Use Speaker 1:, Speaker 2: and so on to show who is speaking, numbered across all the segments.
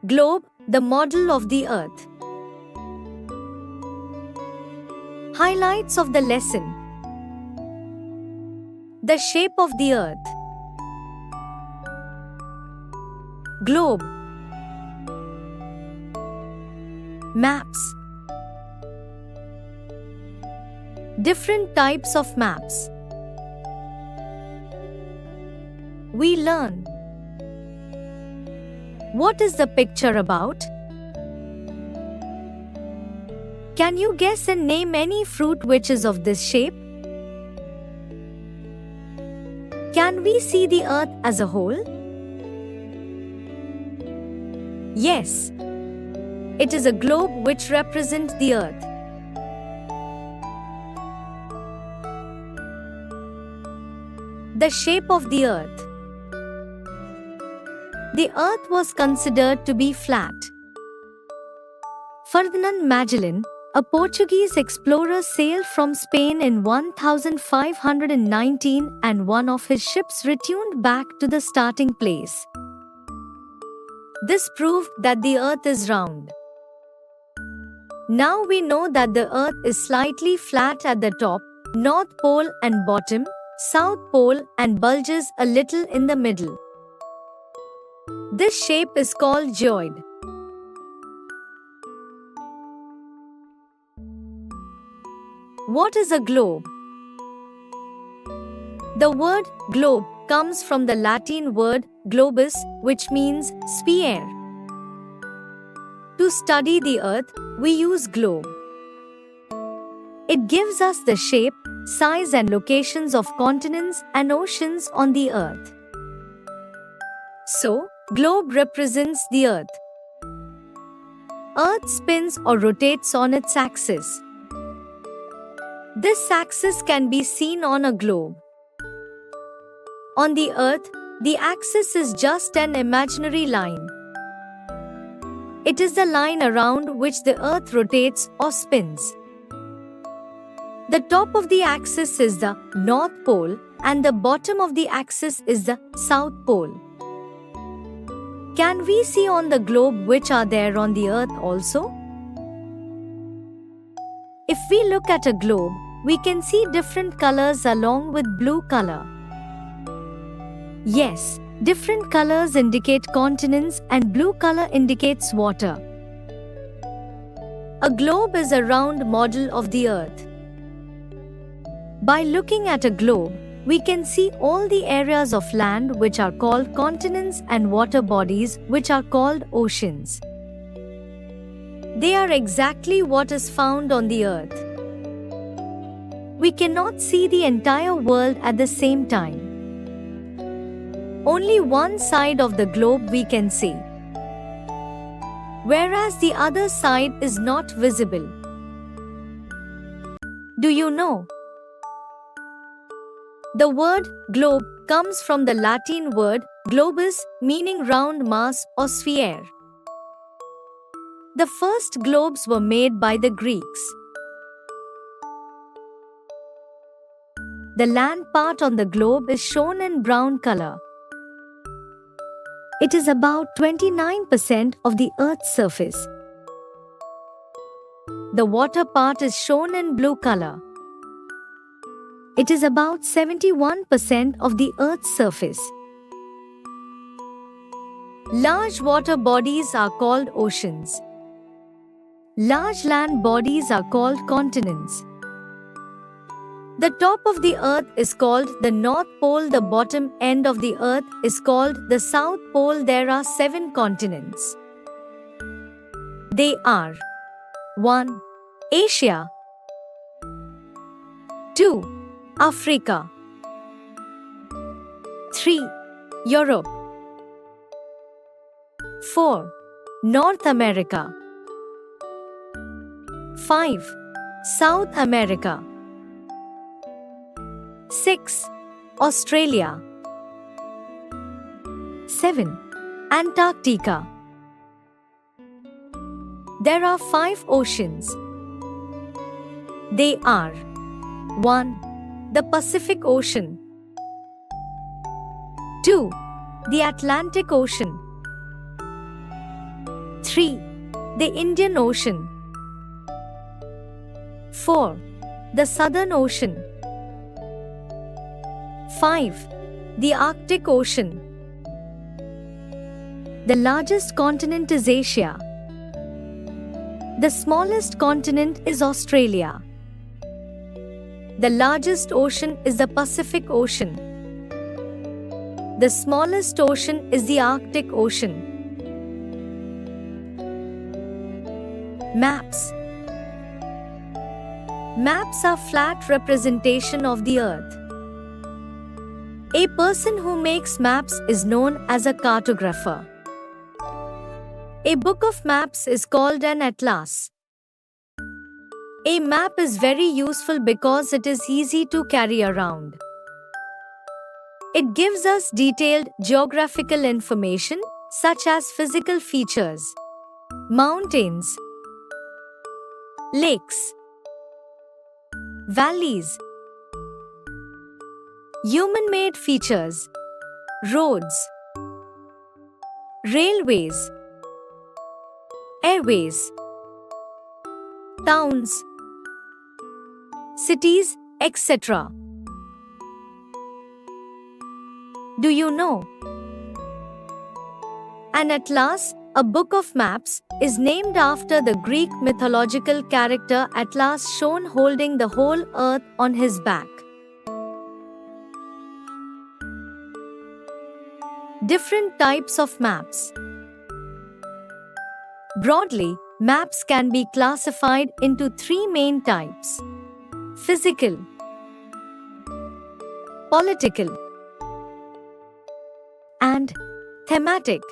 Speaker 1: Globe, the model of the Earth. Highlights of the lesson. The shape of the Earth. Globe. Maps. Different types of maps. We learn. What is the picture about? Can you guess and name any fruit which is of this shape? Can we see the Earth as a whole? Yes. It is a globe which represents the Earth. The shape of the Earth. The Earth was considered to be flat. Ferdinand Magellan, a Portuguese explorer, sailed from Spain in 1519 and one of his ships returned back to the starting place. This proved that the Earth is round. Now we know that the Earth is slightly flat at the top, North Pole and bottom, South Pole, and bulges a little in the middle. This shape is called geoid. What is a globe? The word globe comes from the Latin word globus, which means sphere. To study the Earth, we use globe. It gives us the shape, size and locations of continents and oceans on the Earth. So, globe represents the Earth. Earth spins or rotates on its axis. This axis can be seen on a globe. On the Earth, the axis is just an imaginary line. It is the line around which the Earth rotates or spins. The top of the axis is the North Pole and the bottom of the axis is the South Pole. Can we see on the globe which are there on the Earth also? If we look at a globe, we can see different colors along with blue color. Yes, different colors indicate continents and blue color indicates water. A globe is a round model of the Earth. By looking at a globe, we can see all the areas of land which are called continents and water bodies which are called oceans. They are exactly what is found on the Earth. We cannot see the entire world at the same time. Only one side of the globe we can see, whereas the other side is not visible. Do you know? The word globe comes from the Latin word globus, meaning round mass or sphere. The first globes were made by the Greeks. The land part on the globe is shown in brown color. It is about 29% of the Earth's surface. The water part is shown in blue color. It is about 71% of the Earth's surface. Large water bodies are called oceans. Large land bodies are called continents. The top of the Earth is called the North Pole. The bottom end of the Earth is called the South Pole. There are 7 continents. They are 1. Asia, 2. Africa, 3. Europe, 4. North America, 5. South America, 6. Australia, 7. Antarctica. There are 5 oceans. They are 1. The Pacific Ocean, 2. The Atlantic Ocean, 3. The Indian Ocean. 4. The Southern Ocean. 5. The Arctic Ocean. The largest continent is Asia. The smallest continent is Australia. The largest ocean is the Pacific Ocean. The smallest ocean is the Arctic Ocean. Maps. Maps are flat representation of the earth. A person who makes maps is known as a cartographer. A book of maps is called an atlas. A map is very useful because it is easy to carry around. It gives us detailed geographical information such as physical features, mountains, lakes, valleys, human-made features, roads, railways, airways, towns, cities, etc. Do you know? An atlas, a book of maps, is named after the Greek mythological character Atlas, shown holding the whole earth on his back. Different types of maps. Broadly, maps can be classified into three main types: physical, political, and thematic.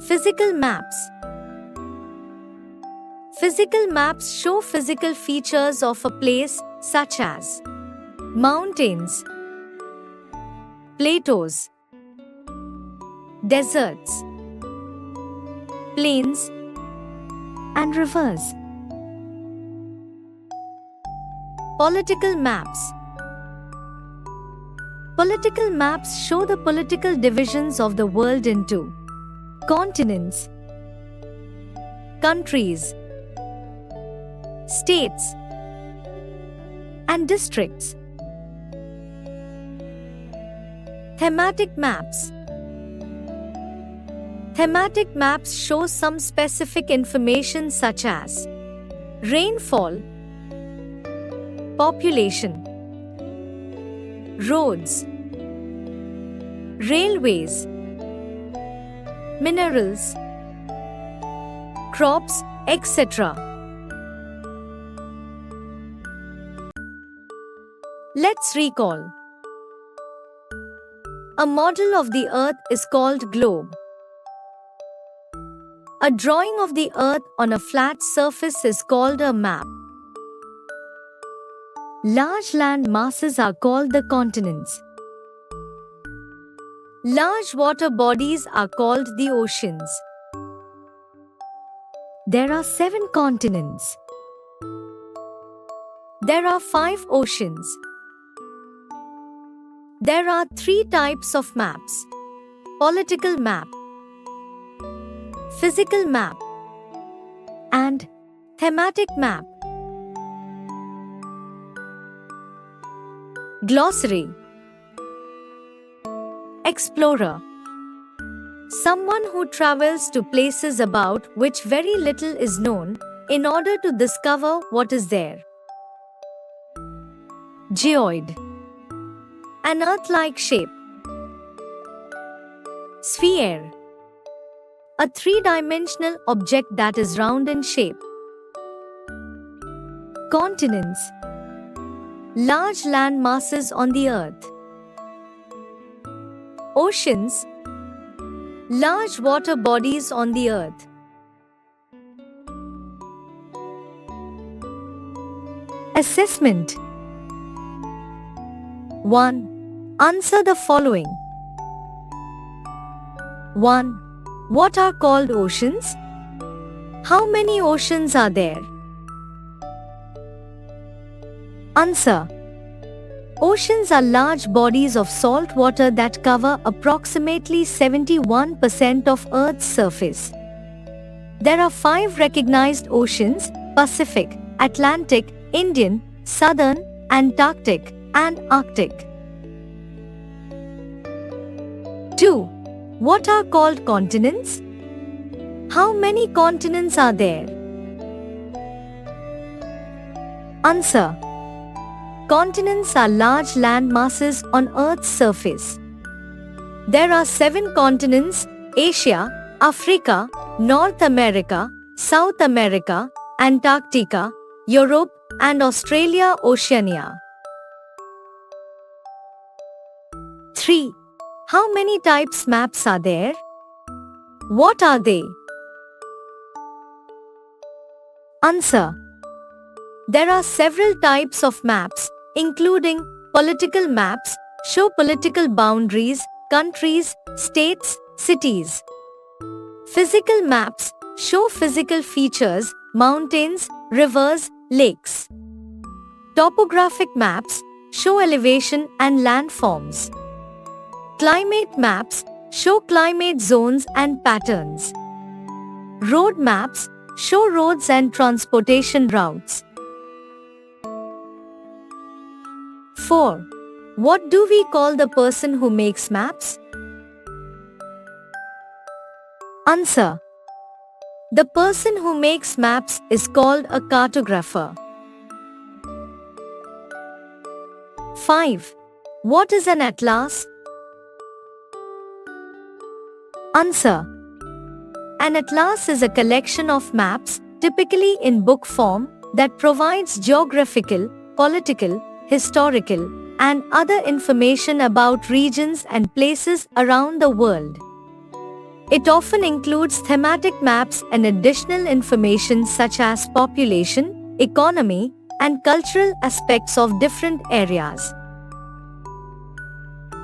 Speaker 1: Physical maps. Physical maps show physical features of a place such as mountains, plateaus, deserts, plains, and rivers. Political maps. Political maps show the political divisions of the world into continents, countries, states, and districts. Thematic maps. Thematic maps show some specific information such as rainfall, population, roads, railways, minerals, crops, etc. Let's recall. A model of the Earth is called globe. A drawing of the Earth on a flat surface is called a map. Large land masses are called the continents. Large water bodies are called the oceans. There are 7 continents. There are 5 oceans. There are 3 types of maps: political map, physical map, and thematic map. Glossary. Explorer. Someone who travels to places about which very little is known in order to discover what is there. Geoid. An earth-like shape. Sphere. A 3-dimensional object that is round in shape. Continents. Large land masses on the earth. Oceans. Large water bodies on the earth. Assessment. 1. Answer the following. 1. What are called oceans? How many oceans are there? Answer. Oceans are large bodies of salt water that cover approximately 71% of Earth's surface. There are 5 recognized oceans: Pacific, Atlantic, Indian, Southern, Antarctic, and Arctic. 2. What are called continents? How many continents are there? Answer. Continents are large land masses on Earth's surface. There are 7 continents: Asia, Africa, North America, South America, Antarctica, Europe, and Australia Oceania. 3. How many types maps are there? What are they? Answer. There are several types of maps, including political maps, show political boundaries, countries, states, cities. Physical maps show physical features, mountains, rivers, lakes. Topographic maps show elevation and landforms. Climate maps show climate zones and patterns. Road maps show roads and transportation routes. 4. What do we call the person who makes maps? Answer. The person who makes maps is called a cartographer. 5. What is an atlas? Answer. An atlas is a collection of maps, typically in book form, that provides geographical, political, historical, and other information about regions and places around the world. It often includes thematic maps and additional information such as population, economy, and cultural aspects of different areas.